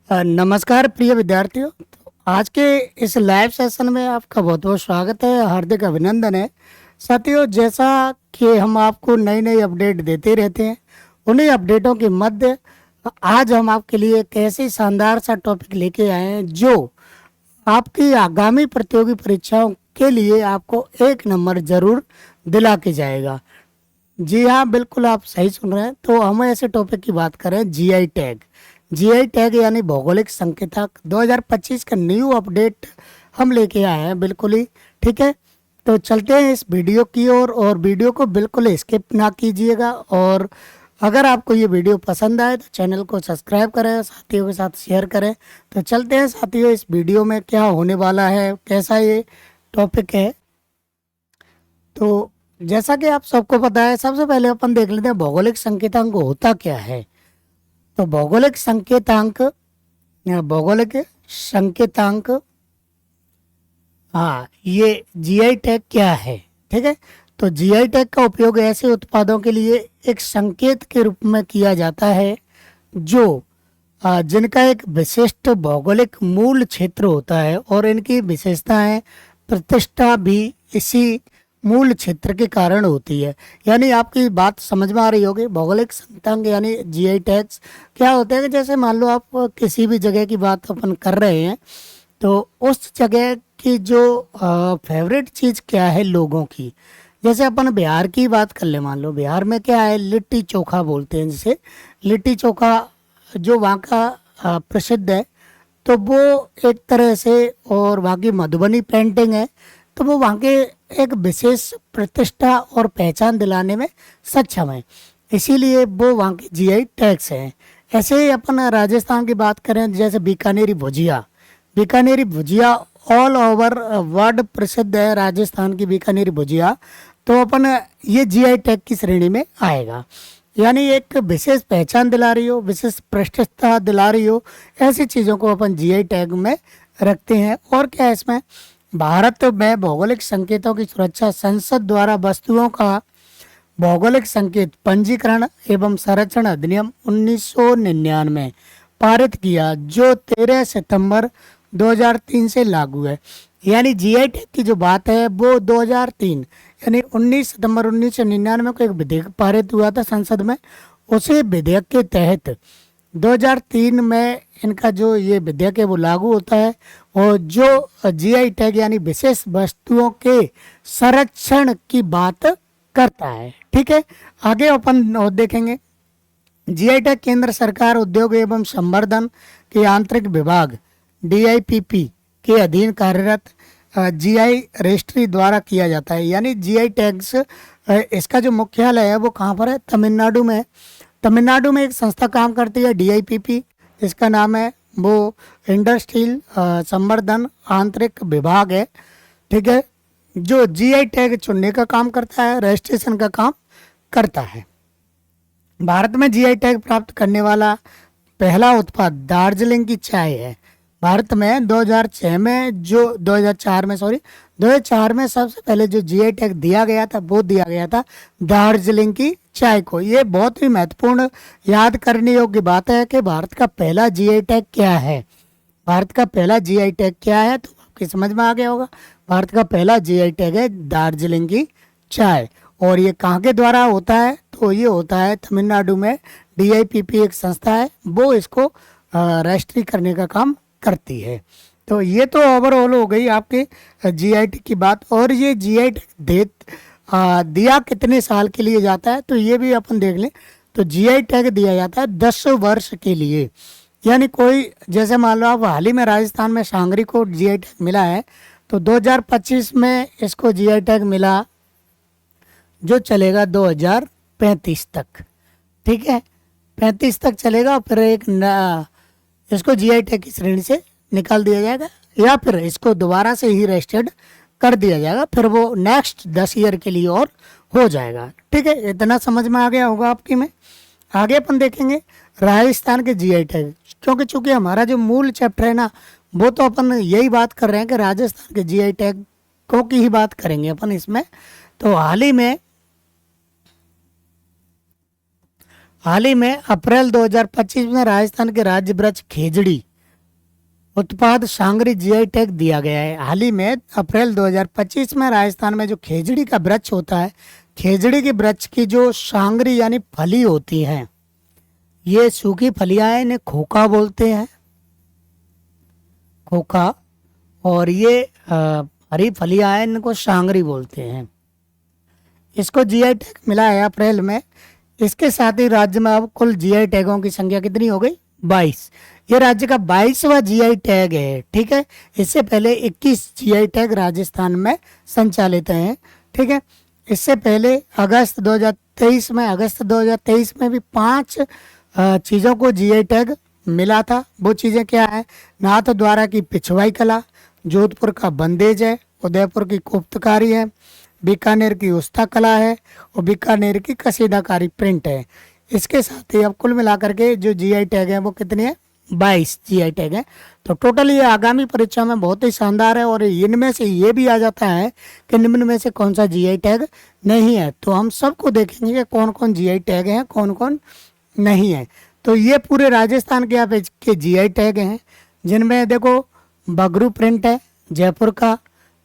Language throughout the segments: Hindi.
नमस्कार प्रिय विद्यार्थियों। आज के इस लाइव सेशन में आपका बहुत बहुत स्वागत है, हार्दिक अभिनंदन है। साथियों, जैसा कि हम आपको नई नई अपडेट देते रहते हैं, उन्हीं अपडेटों के मध्य आज हम आपके लिए एक ऐसी शानदार सा टॉपिक लेके आए हैं जो आपकी आगामी प्रतियोगी परीक्षाओं के लिए आपको एक नंबर जरूर दिला के जाएगा। जी हाँ, बिल्कुल आप सही सुन रहे हैं। तो हम ऐसे टॉपिक की बात करें, जीआई टैग। जीआई टैग यानी भौगोलिक संकेतक 2025 का न्यू अपडेट हम लेके आए हैं, बिल्कुल ही ठीक है। तो चलते हैं इस वीडियो की ओर, और वीडियो को बिल्कुल स्किप ना कीजिएगा। और अगर आपको ये वीडियो पसंद आए तो चैनल को सब्सक्राइब करें, साथियों के साथ शेयर करें। तो चलते हैं साथियों, इस वीडियो में क्या होने वाला है, कैसा ये टॉपिक है। तो जैसा कि आप सबको पता है, सबसे पहले अपन देख लेते हैं भौगोलिक संकेतांक होता क्या है। तो भौगोलिक संकेतांक, हाँ, ये जीआई टैग क्या है, ठीक है। तो जीआई टैग का उपयोग ऐसे उत्पादों के लिए एक संकेत के रूप में किया जाता है जो जिनका एक विशिष्ट भौगोलिक मूल क्षेत्र होता है, और इनकी विशेषताएं प्रतिष्ठा भी इसी मूल क्षेत्र के कारण होती है। यानी आपकी बात समझ में आ रही होगी। भौगोलिक संकेतांक यानी जीआई टैग्स क्या होते हैं कि जैसे मान लो आप किसी भी जगह की बात अपन कर रहे हैं, तो उस जगह की जो फेवरेट चीज़ क्या है लोगों की। जैसे अपन बिहार की बात कर ले, मान लो बिहार में क्या है, लिट्टी चोखा बोलते हैं जिसे। लिट्टी चोखा जो वहाँ का प्रसिद्ध है, तो वो एक तरह से, और वहाँ की मधुबनी पेंटिंग है, तो वो वहाँ के एक विशेष प्रतिष्ठा और पहचान दिलाने में सक्षम है, इसीलिए वो वहाँ के जीआई टैग्स हैं। ऐसे ही अपन राजस्थान की बात करें, जैसे बीकानेरी भुजिया। बीकानेरी भुजिया ऑल ओवर वर्ल्ड प्रसिद्ध है, राजस्थान की बीकानेरी भुजिया। तो अपन ये जीआई टैग की श्रेणी में आएगा, यानी एक विशेष पहचान दिला रही हो, विशेष प्रतिष्ठा दिला रही हो, ऐसी चीज़ों को अपन जीआई टैग में रखते हैं। और क्या है इसमें, भारत में भौगोलिक संकेतों की सुरक्षा संसद द्वारा वस्तुओं का भौगोलिक संकेत पंजीकरण एवं संरक्षण अधिनियम 1999 पारित किया, जो 13 सितंबर 2003 से लागू है। यानी जीआई टैग की जो बात है वो 2003 यानी 19 सितंबर 1999 को एक विधेयक पारित हुआ था संसद में। उसी विधेयक के तहत 2003 में इनका जो ये विधेयक है वो लागू होता है, और जो जीआई टैग यानी विशेष वस्तुओं के संरक्षण की बात करता है, ठीक है। आगे अपन और देखेंगे, जीआई टैग केंद्र सरकार उद्योग एवं संवर्धन के आंतरिक विभाग डीआईपीपी के अधीन कार्यरत जीआई रजिस्ट्री द्वारा किया जाता है। यानी जीआई टैग्स इसका जो मुख्यालय है वो कहाँ पर है, तमिलनाडु में। तमिलनाडु में एक संस्था काम करती है डीआईपीपी, इसका नाम है वो इंडस्ट्रियल संवर्धन आंतरिक विभाग है, ठीक है, जो जीआई टैग चुनने का काम करता है, रजिस्ट्रेशन का काम करता है। भारत में जीआई टैग प्राप्त करने वाला पहला उत्पाद दार्जिलिंग की चाय है। भारत में 2004 में सबसे पहले जो जीआई टैग दिया गया था वो दिया गया था दार्जिलिंग की चाय को। ये बहुत ही महत्वपूर्ण याद करने योग्य बात है कि भारत का पहला जीआई टैग क्या है। भारत का पहला जीआई टैग क्या है, तो आपकी समझ में आ गया होगा। भारत का पहला जीआई टैग है दार्जिलिंग की चाय। और ये कहाँ के द्वारा होता है, तो ये होता है तमिलनाडु में। डीआईपीपी एक संस्था है, वो इसको रजिस्ट्री करने का काम करती है। तो ये तो ओवरऑल हो गई आपके जीआई टैग की बात। और ये जीआई टैग दिया कितने साल के लिए जाता है, तो ये भी अपन देख लें। तो जीआई टैग दिया जाता है 10 वर्ष के लिए। यानी कोई, जैसे मान लो आप हाल ही में राजस्थान में सांगरी को जीआई टैग मिला है, तो 2025 में इसको जीआई टैग मिला, जो चलेगा 2035 तक, ठीक है, 35 तक चलेगा। फिर इसको जीआई टैग की श्रेणी से निकाल दिया जाएगा, या फिर इसको दोबारा से ही रजिस्टर्ड कर दिया जाएगा, फिर वो नेक्स्ट 10 ईयर के लिए और हो जाएगा, ठीक है। इतना समझ में आ गया होगा आपकी में। आगे अपन देखेंगे राजस्थान के जीआई टैग, क्योंकि चूंकि हमारा जो मूल चैप्टर है ना, वो तो अपन यही बात कर रहे हैं कि राजस्थान के जीआई टैग को की ही बात करेंगे अपन इसमें। तो हाल ही में अप्रैल 2025 में राजस्थान के राज्य वृक्ष खेजड़ी उत्पाद सांगरी जीआई टैग दिया गया है। हाल ही में अप्रैल 2025 में राजस्थान में जो खेजड़ी का वृक्ष होता है, खेजड़ी के वृक्ष की जो सांगरी यानी फली होती है, ये सूखी फलियां हैं, इन्हें खोखा बोलते हैं, खोखा। और ये हरी फलियां हैं, इनको सांगरी बोलते हैं। इसको जीआई टैग मिला है अप्रैल में। इसके साथ ही राज्य में अब कुल जीआई टैगों की संख्या कितनी हो गई? 22। ये राज्य का 22वां जीआई टैग है। ठीक है, इससे पहले 21 जीआई टैग राजस्थान में संचालित हैं। ठीक है, इससे पहले अगस्त 2023 में भी 5 चीज़ों को जीआई टैग मिला था। वो चीज़ें क्या है? नाथ द्वारा की पिछवाई कला, जोधपुर का बंदेज है, उदयपुर की कोफ्तकारी है, बीकानेर की उस्ता कला है और बीकानेर की कसीदाकारी प्रिंट है। इसके साथ ही अब कुल मिलाकर के जो जीआई टैग है वो कितने हैं? 22 जीआई टैग है। तो टोटल ये आगामी परीक्षा में बहुत ही शानदार है। और इनमें से ये भी आ जाता है कि निम्न में से कौन सा जीआई टैग नहीं है। तो हम सबको देखेंगे कि कौन कौन जीआई टैग हैं, कौन कौन नहीं है। तो ये पूरे राजस्थान के यहाँ पे के जीआई टैग हैं, जिनमें देखो बगरू प्रिंट है जयपुर का,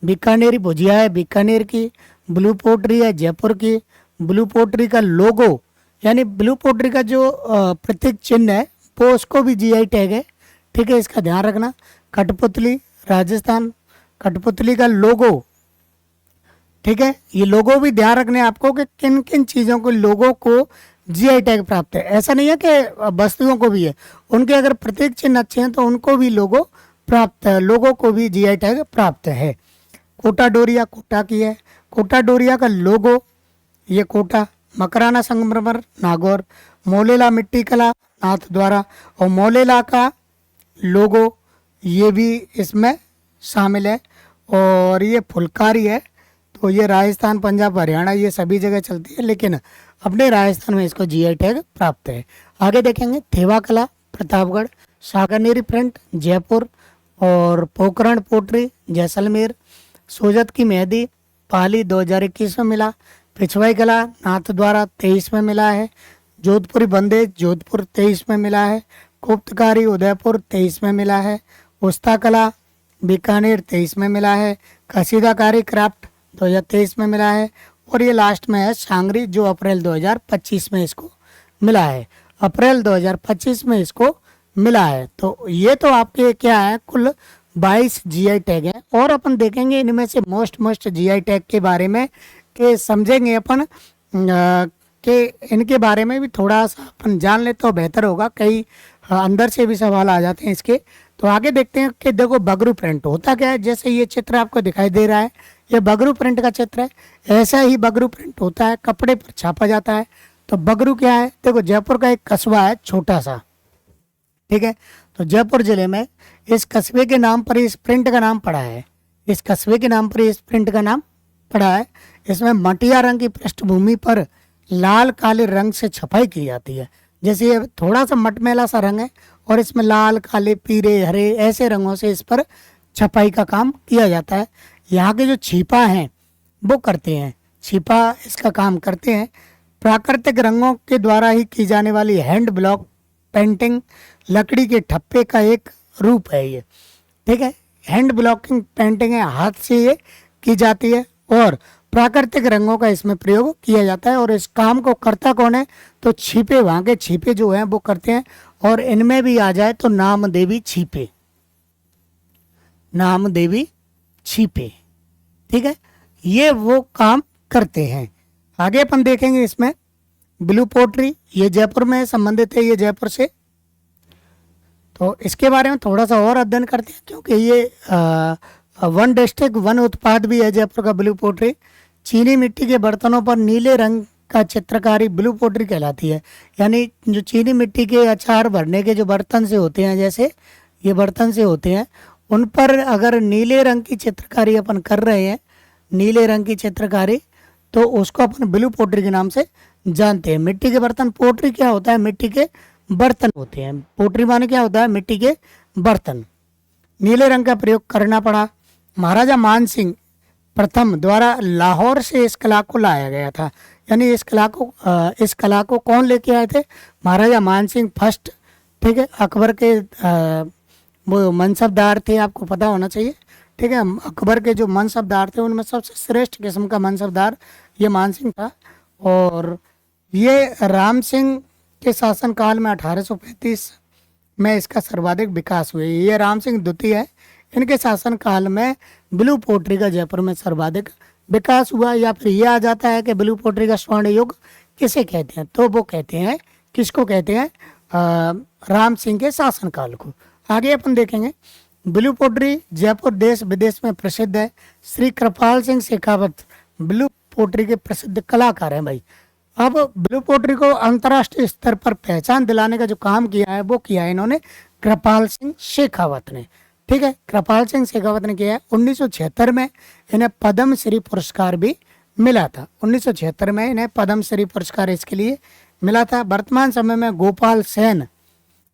बीकानेरी भुजिया है बीकानेर की, ब्लू पोट्री है जयपुर की। ब्लू पोट्री का लोगो यानी ब्लू पोट्री का जो प्रतीक चिन्ह है वो उसको भी जीआई टैग है। ठीक है, इसका ध्यान रखना। कठपुतली राजस्थान, कठपुतली का लोगो, ठीक है, ये लोगो भी ध्यान रखने आपको कि किन किन चीज़ों को लोगो को जीआई टैग प्राप्त है। ऐसा नहीं है कि वस्तुओं को भी है, उनके अगर प्रतीक चिन्ह अच्छे हैं तो उनको भी लोगो प्राप्त है, लोगों को भी जीआई टैग प्राप्त है। कोटा डोरिया कोटा की है। कोटा डोरिया का लोगो ये कोटा, मकराना संगमरमर नागौर, मोलेला मिट्टी कला नाथ द्वारा और मोलेला का लोगो ये भी इसमें शामिल है। और ये फुलकारी है, तो ये राजस्थान पंजाब हरियाणा ये सभी जगह चलती है, लेकिन अपने राजस्थान में इसको जीआई टैग प्राप्त है। आगे देखेंगे थेवा कला प्रतापगढ़, सागरनेरी प्रिंट जयपुर और पोखरण पोट्री जैसलमेर, सोजत की मेहंदी पाली 2021 में मिला, पिछवाई कला नाथ द्वारा 23 में मिला है, जोधपुरी बंदेज जोधपुर 23 में मिला है, कोफ्तकारी उदयपुर 23 में मिला है, उस्ता कला बीकानेर 23 में मिला है, कसीदाकारी क्राफ्ट 2023 में मिला है और ये लास्ट में है सांगरी जो अप्रैल 2025 में इसको मिला है। अप्रैल 2025 में इसको मिला है। तो ये तो आपके क्या है, कुल 22 जीआई टैग हैं। और अपन देखेंगे इनमें से मोस्ट जीआई टैग के बारे में कि समझेंगे अपन कि इनके बारे में भी थोड़ा सा अपन जान ले तो बेहतर होगा। कई अंदर से भी सवाल आ जाते हैं इसके। तो आगे देखते हैं कि देखो बगरू प्रिंट होता क्या है। जैसे ये चित्र आपको दिखाई दे रहा है, ये बगरू प्रिंट का चित्र है। ऐसा ही बगरू प्रिंट होता है, कपड़े पर छापा जाता है। तो बगरू क्या है? देखो जयपुर का एक कस्बा है छोटा सा, ठीक है। तो जयपुर जिले में इस कस्बे के नाम पर इस प्रिंट का नाम पड़ा है। इस कस्बे के नाम पर इस प्रिंट का नाम पड़ा है। इसमें मटिया रंग की पृष्ठभूमि पर लाल काले रंग से छपाई की जाती है। जैसे ये थोड़ा सा मटमैला सा रंग है और इसमें लाल काले पीले हरे ऐसे रंगों से इस पर छपाई का काम किया जाता है। यहाँ के जो छिपा हैं वो करते हैं, छिपा इसका काम करते हैं। प्राकृतिक रंगों के द्वारा ही की जाने वाली हैंड ब्लॉक पेंटिंग लकड़ी के ठप्पे का एक रूप है ये, ठीक है। हैंड ब्लॉकिंग पेंटिंग है, हाथ से ये की जाती है और प्राकृतिक रंगों का इसमें प्रयोग किया जाता है। और इस काम को करता कौन है? तो छिपे, वहाँ के छिपे जो हैं वो करते हैं। और इनमें भी आ जाए तो नामदेवी छिपे, नामदेवी छिपे, ठीक है, ये वो काम करते हैं। आगे अपन देखेंगे इसमें ब्लू पोट्री, ये जयपुर में संबंधित है, ये जयपुर से। तो इसके बारे में थोड़ा सा और अध्ययन करते हैं क्योंकि ये वन डिस्ट्रिक्ट वन उत्पाद भी है जयपुर का ब्लू पोट्री। चीनी मिट्टी के बर्तनों पर नीले रंग का चित्रकारी ब्लू पोट्री कहलाती है। यानी जो चीनी मिट्टी के अचार भरने के जो बर्तन से होते हैं, जैसे ये बर्तन से होते हैं, उन पर अगर नीले रंग की चित्रकारी अपन कर रहे हैं, नीले रंग की चित्रकारी, तो उसको अपन ब्लू पोट्री के नाम से जानते हैं। मिट्टी के बर्तन, पोट्री क्या होता है? मिट्टी के बर्तन होते हैं। पोट्री माने क्या होता है? मिट्टी के बर्तन। नीले रंग का प्रयोग करना पड़ा। महाराजा मान सिंह प्रथम द्वारा लाहौर से इस कला को लाया गया था। यानी इस कला को कौन लेके आए थे? महाराजा मान सिंह फर्स्ट, ठीक है, अकबर के वो मनसबदार थे, आपको पता होना चाहिए। ठीक है, अकबर के जो मनसबदार थे उनमें सबसे श्रेष्ठ किस्म का मनसबदार ये मान सिंह था। और ये राम सिंह के शासनकाल में 1835 में इसका सर्वाधिक विकास हुआ। ये राम सिंह द्वितीय है, इनके शासनकाल में ब्लू पोट्री का जयपुर में सर्वाधिक विकास हुआ। या फिर ये आ जाता है कि ब्लू पोट्री का स्वर्ण युग किसे कहते हैं, तो वो कहते हैं, किसको कहते हैं, राम सिंह के शासनकाल को। आगे अपन देखेंगे, ब्लू पोट्री जयपुर देश विदेश में प्रसिद्ध है। श्री कृपाल सिंह शेखावत ब्लू पोट्री के प्रसिद्ध कलाकार हैं भाई। अब ब्लू पोट्री को अंतर्राष्ट्रीय स्तर पर पहचान दिलाने का जो काम किया है वो किया है इन्होंने कृपाल सिंह शेखावत ने। ठीक है, कृपाल सिंह शेखावत ने किया है। 1976 में इन्हें पद्म श्री पुरस्कार भी मिला था। 1976 में इन्हें पद्म श्री पुरस्कार इसके लिए मिला था। वर्तमान समय में गोपाल सेन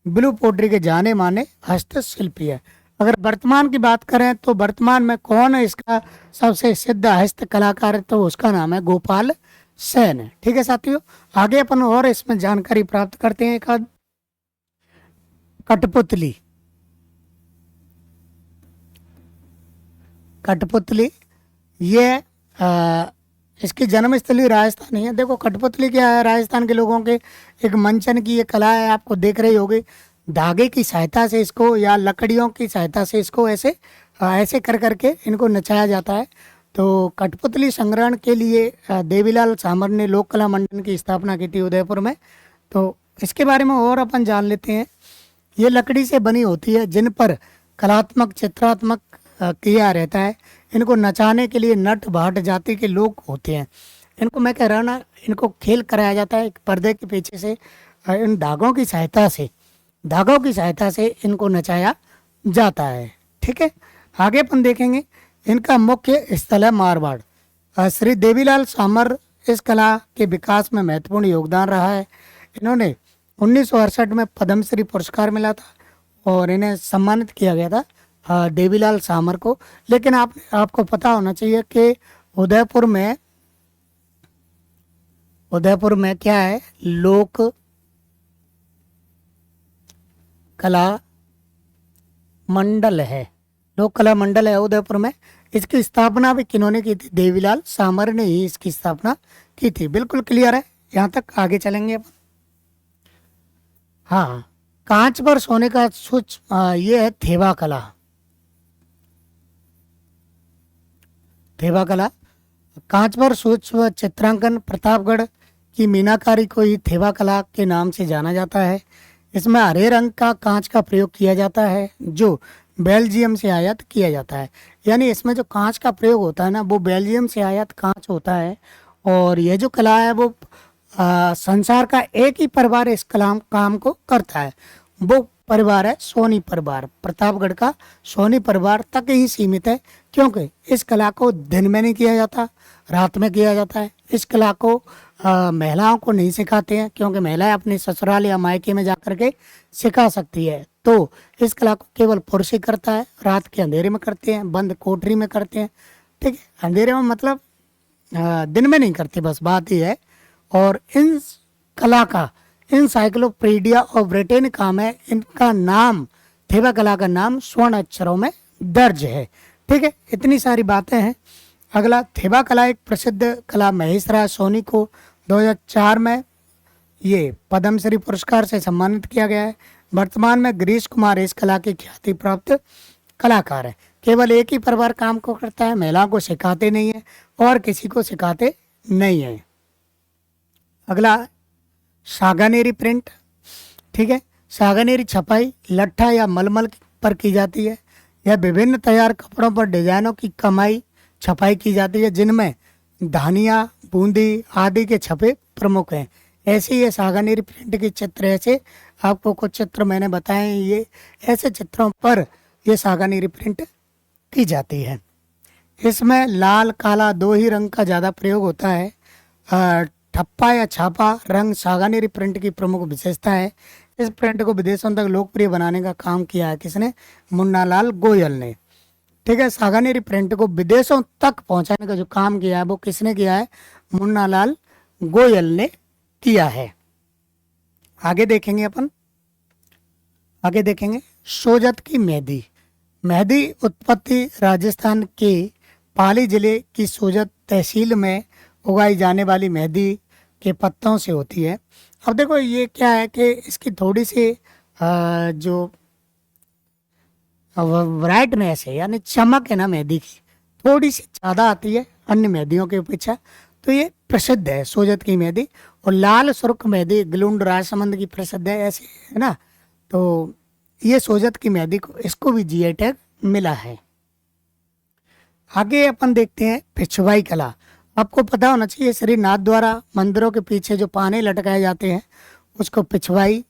ब्लू पोट्री के जाने माने हस्तशिल्पी है। अगर वर्तमान की बात करें तो वर्तमान में कौन है इसका सबसे सिद्ध हस्त कलाकार है, तो उसका नाम है गोपाल सेन है। ठीक है साथियों, आगे अपन और इसमें जानकारी प्राप्त करते हैं। एक आध कठपुतली, कठपुतली ये इसकी जन्मस्थली राजस्थान ही है। देखो कठपुतली क्या है, राजस्थान के लोगों के एक मंचन की ये कला है, आपको देख रही होगी। धागे की सहायता से इसको या लकड़ियों की सहायता से इसको ऐसे ऐसे कर करके इनको नचाया जाता है। तो कठपुतली संग्रहण के लिए देवीलाल सामर ने लोक कला मंडल की स्थापना की थी उदयपुर में। तो इसके बारे में और अपन जान लेते हैं। ये लकड़ी से बनी होती है जिन पर कलात्मक चित्रात्मक किया रहता है। इनको नचाने के लिए नट भाट जाति के लोग होते हैं। इनको मैं कह रहा हूँ ना, इनको खेल कराया जाता है एक पर्दे के पीछे से। इन धागों की सहायता से, धागों की सहायता से इनको नचाया जाता है। ठीक है, आगे अपन देखेंगे। इनका मुख्य स्थल है मारवाड़। श्री देवीलाल सामर इस कला के विकास में महत्वपूर्ण योगदान रहा है। इन्होंने 1968 में पद्मश्री पुरस्कार मिला था और इन्हें सम्मानित किया गया था देवीलाल सामर को। लेकिन आपको पता होना चाहिए कि उदयपुर में क्या है, लोक कला मंडल है। लोक कला मंडल है उदयपुर में। इसकी स्थापना भी किन्होंने की थी, देवीलाल सामर ने ही इसकी स्थापना की थी। बिल्कुल क्लियर है, यहाँ तक आगे चलेंगे अपन। हाँ, कांच पर सोने का सूच ये है थेवा कला। थेवा कला कांच पर सूक्ष्म चित्रांकन, प्रतापगढ़ की मीनाकारी को ही थेवा कला के नाम से जाना जाता है। इसमें हरे रंग का कांच का प्रयोग किया जाता है जो बेल्जियम से आयात किया जाता है। यानी इसमें जो कांच का प्रयोग होता है ना, वो बेल्जियम से आयात कांच होता है। और यह जो कला है वो संसार का एक ही परिवार इस काम को करता है। वो परिवार है सोनी परिवार। प्रतापगढ़ का सोनी परिवार तक ही सीमित है, क्योंकि इस कला को दिन में नहीं किया जाता, रात में किया जाता है। इस कला को महिलाओं को नहीं सिखाते हैं, क्योंकि महिलाएं अपने ससुराल या मायके में जाकर के सिखा सकती है। तो इस कला को केवल पुरुष ही करता है। रात के अंधेरे में करते हैं, बंद कोठरी में करते हैं। ठीक है, अंधेरे में मतलब दिन में नहीं करते, बस बात ही है। और इन कला का इंसाइक्लोपीडिया ऑफ ब्रिटेन काम है। इनका नाम, थेवा कला का नाम स्वर्ण अक्षरों में दर्ज है। ठीक है, इतनी सारी बातें हैं। अगला, थेवा कला एक प्रसिद्ध कला। महेशराज सोनी को 2004 में ये पद्मश्री पुरस्कार से सम्मानित किया गया है। वर्तमान में गिरीश कुमार इस कला की ख्याति प्राप्त कलाकार है। केवल एक ही परिवार काम को करता है, महिलाओं को सिखाते नहीं है और किसी को सिखाते नहीं है। अगला, सागानेरी प्रिंट। ठीक है, सागानेरी छपाई लट्ठा या मलमल पर की जाती है। यह विभिन्न तैयार कपड़ों पर डिजाइनों की कमाई छपाई की जाती है, जिनमें धानिया, बूंदी आदि के छपे प्रमुख हैं। ऐसे ये सागानेरी प्रिंट के चित्र, ऐसे आपको कुछ चित्र मैंने बताए, ये ऐसे चित्रों पर ये सागानेरी प्रिंट की जाती है। इसमें लाल काला दो ही रंग का ज़्यादा प्रयोग होता है। ठप्पा या छापा रंग सागानेरी प्रिंट की प्रमुख विशेषता है। इस प्रिंट को विदेशों तक लोकप्रिय बनाने का काम किया है किसने? मुन्नालाल गोयल ने। ठीक है, सागानेरी प्रिंट को विदेशों तक पहुंचाने का जो काम किया है वो किसने किया है? मुन्नालाल गोयल ने किया है। आगे देखेंगे अपन। आगे देखेंगे सोजत की मेहंदी। मेहंदी उत्पत्ति राजस्थान के पाली जिले की सोजत तहसील में उगाई जाने वाली मेहंदी के पत्तों से होती है। अब देखो ये क्या है कि इसकी थोड़ी सी जो ब्राइटनेस है यानी चमक है ना मेहंदी की, थोड़ी सी ज़्यादा आती है अन्य मेहंदियों के अपेक्षा। तो ये प्रसिद्ध है सोजत की मेहंदी। और लाल सुर्ख मेहंदी गलुंड राजसमंद की प्रसिद्ध है, ऐसे है ना। तो ये सोजत की मेहंदी को इसको भी जीआई टैग मिला है। आगे अपन देखते हैं पिछवाई कला। आपको पता होना चाहिए श्री नाथ द्वारा मंदिरों के पीछे जो पाने लटकाए जाते हैं उसको पिछवाई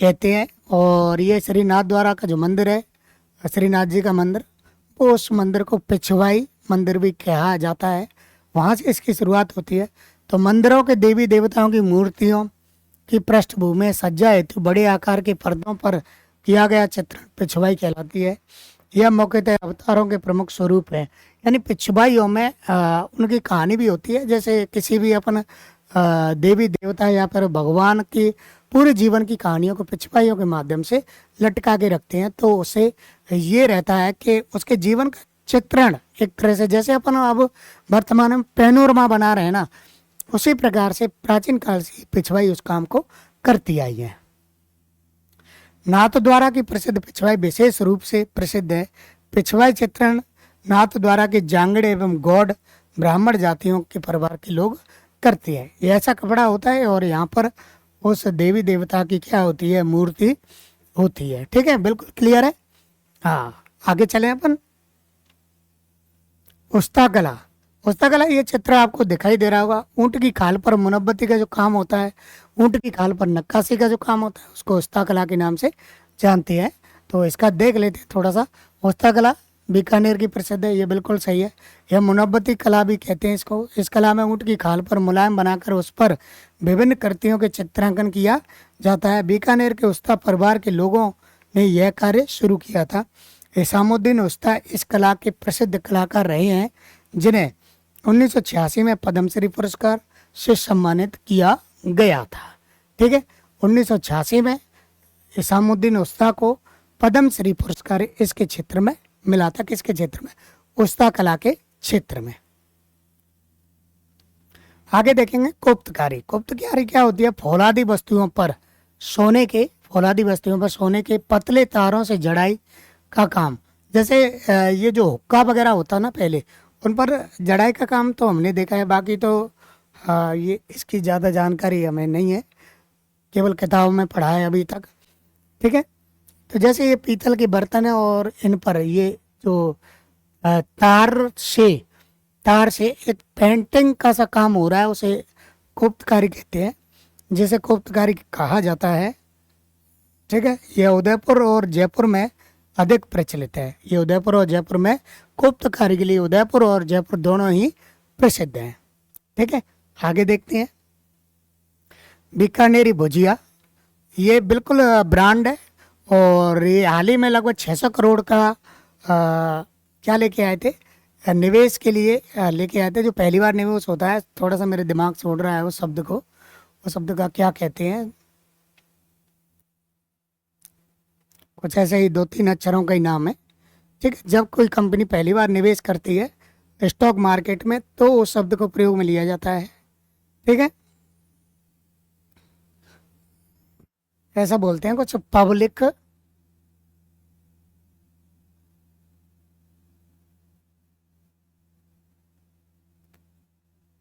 कहते हैं। और ये श्रीनाथ द्वारा का जो मंदिर है, श्रीनाथ जी का मंदिर, वो उस मंदिर को पिछवाई मंदिर भी कहा जाता है। वहाँ से इसकी शुरुआत होती है। तो मंदिरों के देवी देवताओं की मूर्तियों की पृष्ठभूमि सज्जा हेतु बड़े आकार के पर्दों पर किया गया चित्रण पिछवाई कहलाती है। यह मुख्यतः अवतारों के प्रमुख स्वरूप है। यानी पिछवाइयों में उनकी कहानी भी होती है। जैसे किसी भी अपन देवी देवता या फिर भगवान की पूरे जीवन की कहानियों को पिछवाइयों के माध्यम से लटका के रखते हैं। तो उसे ये रहता है कि उसके जीवन का चित्रण एक तरह से, जैसे अपन अब वर्तमान में पैनोरमा बना रहे हैं ना, उसी प्रकार से प्राचीन काल से पिछवाई उस काम को करती आई है। नाथ द्वारा की प्रसिद्ध पिछवाई विशेष रूप से प्रसिद्ध है। पिछवाई चित्रण नाथ द्वारा के जांगड़े एवं गौड़ ब्राह्मण जातियों के परिवार के लोग करते हैं। ये ऐसा कपड़ा होता है और यहाँ पर उस देवी देवता की क्या होती है, मूर्ति होती है। ठीक है, बिल्कुल क्लियर है। हाँ, आगे चलें अपन। उस्ताकला। उस्ताकला ये चित्र आपको दिखाई दे रहा होगा। ऊंट की खाल पर मुनब्बती का जो काम होता है, ऊंट की खाल पर नक्काशी का जो काम होता है, उसको उस्ताकला के नाम से जानते हैं। तो इसका देख लेते हैं थोड़ा सा। उस्ताकला बीकानेर की प्रसिद्ध है, ये बिल्कुल सही है। यह मुनब्बती कला भी कहते हैं इसको। इस कला में ऊंट की खाल पर मुलायम बनाकर उस पर विभिन्न कृतियों के चित्रांकन किया जाता है। बीकानेर के उस्ता परिवार के लोगों ने यह कार्य शुरू किया था। इसामुद्दीन उस्ता इस कला के प्रसिद्ध कलाकार रहे हैं, जिन्हें 1986 में पद्मश्री पुरस्कार से सम्मानित किया गया था। ठीक है, 1986 में इसामुद्दीन उस्ता को पद्मश्री पुरस्कार इसके क्षेत्र में मिला था। किसके क्षेत्र में? उस्ता कला के क्षेत्र में। आगे देखेंगे कोप्तकारी। कोप्तकारी क्या होती है? फौलादी वस्तुओं पर सोने के पतले तारों से जड़ाई का काम। जैसे ये जो हुक्का वगैरह होता ना पहले, उन पर जड़ाई का काम तो हमने देखा है। बाकी तो ये इसकी ज़्यादा जानकारी हमें नहीं है, केवल किताबों में पढ़ा है अभी तक। ठीक है, तो जैसे ये पीतल के बर्तन है और इन पर ये जो तार से एक पेंटिंग का सा काम हो रहा है, उसे कोप्तकारी कहते हैं, जिसे कोप्तकारी कहा जाता है। ठीक है, यह उदयपुर और जयपुर में अधिक प्रचलित है। ये उदयपुर और जयपुर में कोप्तकारी के लिए उदयपुर और जयपुर दोनों ही प्रसिद्ध हैं। ठीक है, आगे देखते हैं। बीकानेरी भुजिया, ये बिल्कुल ब्रांड है और ये हाल ही में लगभग 600 करोड़ का क्या लेके आए थे, निवेश के लिए लेके आए थे। जो पहली बार निवेश होता है, थोड़ा सा मेरे दिमाग से उड़ रहा है उस शब्द को, उस शब्द का क्या कहते हैं, कुछ ऐसे ही 2-3 अक्षरों का ही नाम है। ठीक है, जब कोई कंपनी पहली बार निवेश करती है स्टॉक मार्केट में, तो उस शब्द को प्रयोग में लिया जाता है। ठीक है, ऐसा बोलते हैं कुछ पब्लिक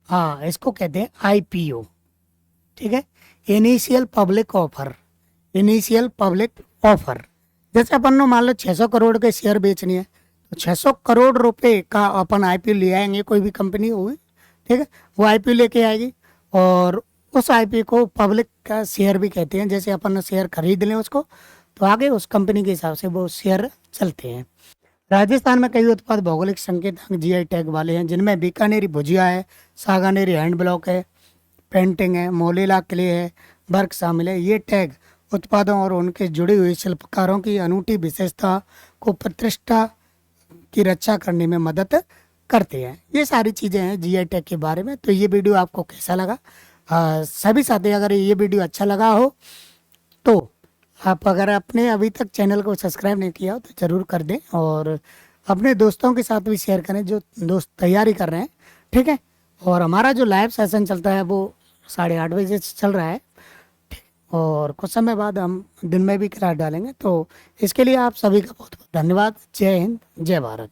हाँ, इसको कहते हैं आईपीओ। ठीक है, इनिशियल पब्लिक ऑफर। जैसे अपन ने मान लो 600 करोड़ के शेयर बेचनी है, तो 600 करोड़ रुपए का अपन आईपीओ ले आएंगे। कोई भी कंपनी होगी, ठीक है, वो आईपीओ लेके आएगी और उस आईपीओ को पब्लिक का शेयर भी कहते हैं। जैसे अपन शेयर खरीद लें उसको, तो आगे उस कंपनी के हिसाब से वो शेयर चलते हैं। राजस्थान में कई उत्पाद भौगोलिक संकेतांक जीआई टैग वाले हैं, जिनमें बीकानेरी भुजिया है, सागानेरी हैंड ब्लॉक है, पेंटिंग है, मोलेला क्ले है, वर्क शामिल है। ये टैग उत्पादों और उनके जुड़े हुए शिल्पकारों की अनूठी विशेषता को प्रतिष्ठा की रक्षा करने में मदद करते हैं। ये सारी चीज़ें हैं जीआई टैग के बारे में। तो ये वीडियो आपको कैसा लगा? सभी साथी, अगर ये वीडियो अच्छा लगा हो तो आप अगर अपने अभी तक चैनल को सब्सक्राइब नहीं किया हो तो ज़रूर कर दें, और अपने दोस्तों के साथ भी शेयर करें जो दोस्त तैयारी कर रहे हैं, ठीक है। और हमारा जो लाइव सेशन चलता है वो 8:30 बजे से चल रहा है, और कुछ समय बाद हम दिन में भी क्लास डालेंगे। तो इसके लिए आप सभी का बहुत बहुत धन्यवाद। जय हिंद, जय भारत।